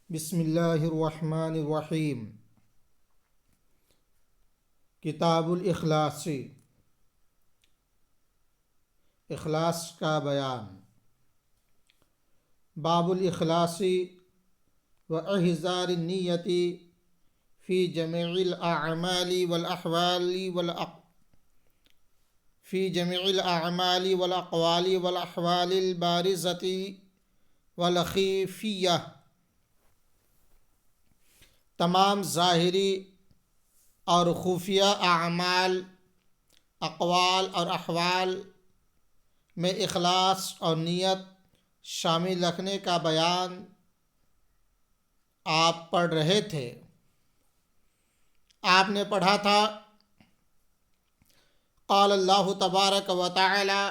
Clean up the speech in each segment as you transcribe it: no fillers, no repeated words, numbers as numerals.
بسم اللہ الرحمن الرحیم۔ کتاب الاخلاص، اخلاص کا بیان۔ باب الاخلاص و احضار النیت فی جمیع الاعمال والاقوال والاحوال البارزۃ والخفیہ۔ تمام ظاہری اور خفیہ اعمال، اقوال اور احوال میں اخلاص اور نیت شامل رکھنے کا بیان آپ پڑھ رہے تھے۔ آپ نے پڑھا تھا قال اللہ تبارک و تعالی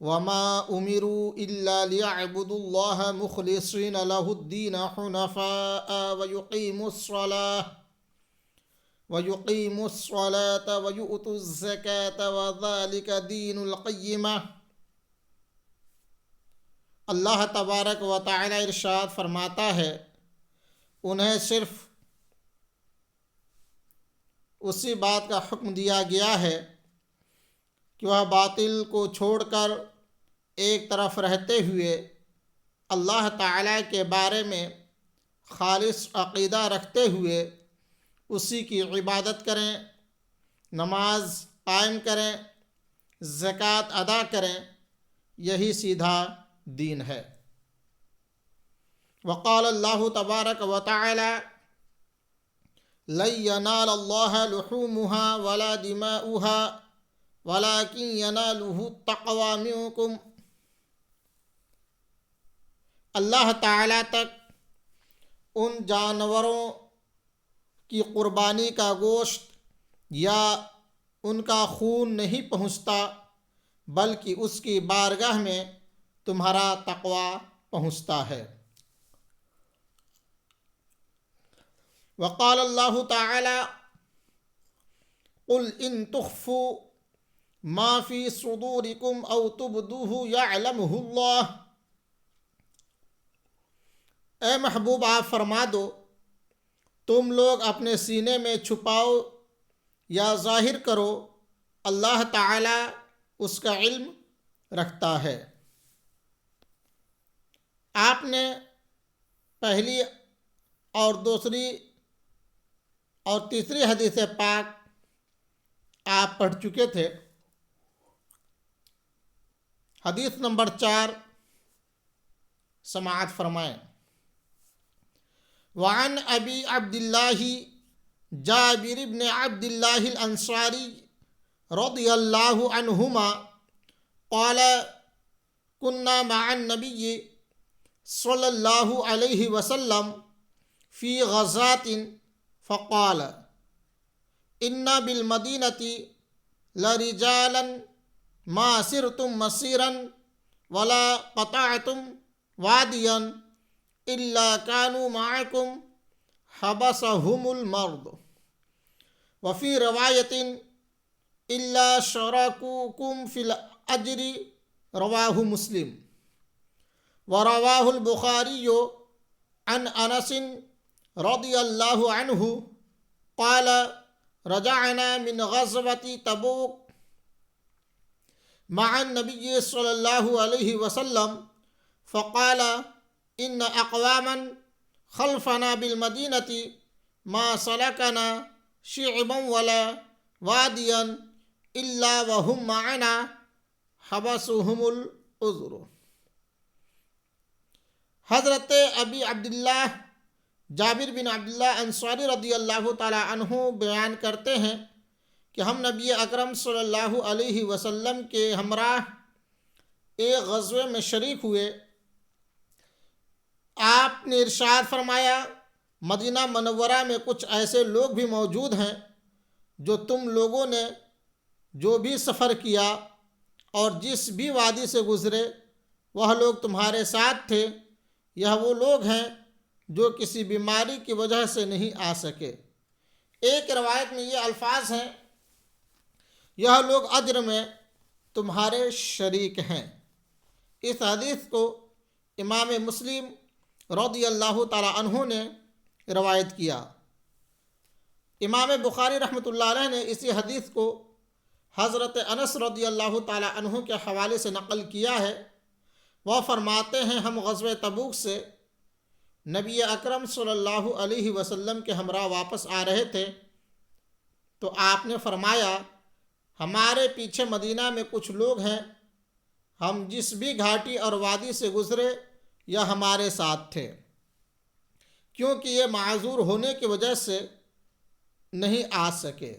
وما امروا الا ليعبدوا الله مخلصين له الدين حنفاء ويقيموا الصلاة ويؤتوا الزكاة وذلك دين القيمة۔ اللہ تبارک و تعالی ارشاد فرماتا ہے، انہیں صرف اسی بات کا حکم دیا گیا ہے کہ وہ باطل کو چھوڑ کر ایک طرف رہتے ہوئے اللہ تعالیٰ کے بارے میں خالص عقیدہ رکھتے ہوئے اسی کی عبادت کریں، نماز قائم کریں، زکوٰۃ ادا کریں، یہی سیدھا دین ہے۔ وقال اللہ تبارک و تعالی لن ینال اللہ لحومها ولا دماؤها ولكن يناله التقوى منكم۔ اللہ تعالیٰ تک ان جانوروں کی قربانی کا گوشت یا ان کا خون نہیں پہنچتا، بلکہ اس کی بارگاہ میں تمہارا تقوی پہنچتا ہے۔ وقال اللہ تعالی قل ان تخفوا ما فی صدورکم او تبدوہ یعلمہ اللہ۔ اے محبوب، آپ فرما دو، تم لوگ اپنے سینے میں چھپاؤ یا ظاہر کرو، اللہ تعالی اس کا علم رکھتا ہے۔ آپ نے پہلی اور دوسری اور تیسری حدیث پاک آپ پڑھ چکے تھے۔ حدیث نمبر 4 سماعت فرمائیں۔ وعن ابی عبداللہ جابر بن عبداللہ الانصاری رضی اللہ عنہما قال كنا مع النبی صلی اللہ علیہ وسلم فی غزاة فقال ان بالمدینة لرجالا ما سرتم مسیرا ولا قطعتم وادیا الا كانوا معكم حبسهم المرض وفي رواية الا شركوكم في الاجر، رواہ مسلم۔ ورواه البخاری عن انس رضی اللہ عنہ قال رجعنا من غزوة تبوک مع النبي صلی اللہ علیہ وسلم فقال ان اقواما خلفنا بالمدینة ما سلكنا شعبا ولا وادیا الا وهم معنا حبسهم العذر۔ حضرت ابی عبداللہ جابر بن عبداللہ انصاری رضی اللہ تعالی عنہ بیان کرتے ہیں کہ ہم نبی اکرم صلی اللہ علیہ وسلم کے ہمراہ ایک غزوے میں شریک ہوئے۔ آپ نے ارشاد فرمایا، مدینہ منورہ میں کچھ ایسے لوگ بھی موجود ہیں جو تم لوگوں نے جو بھی سفر کیا اور جس بھی وادی سے گزرے وہ لوگ تمہارے ساتھ تھے۔ یہ وہ لوگ ہیں جو کسی بیماری کی وجہ سے نہیں آ سکے۔ ایک روایت میں یہ الفاظ ہیں، یہ لوگ اجر میں تمہارے شریک ہیں۔ اس حدیث کو امام مسلم رضی اللہ تعالی عنہ نے روایت کیا۔ امام بخاری رحمۃ اللہ علیہ نے اسی حدیث کو حضرت انس رضی اللہ تعالی عنہ کے حوالے سے نقل کیا ہے۔ وہ فرماتے ہیں ہم غزوہ تبوک سے نبی اکرم صلی اللہ علیہ وسلم کے ہمراہ واپس آ رہے تھے تو آپ نے فرمایا ہمارے پیچھے مدینہ میں کچھ لوگ ہیں، ہم جس بھی گھاٹی اور وادی سے گزرے یا ہمارے ساتھ تھے، کیونکہ یہ معذور ہونے کی وجہ سے نہیں آ سکے۔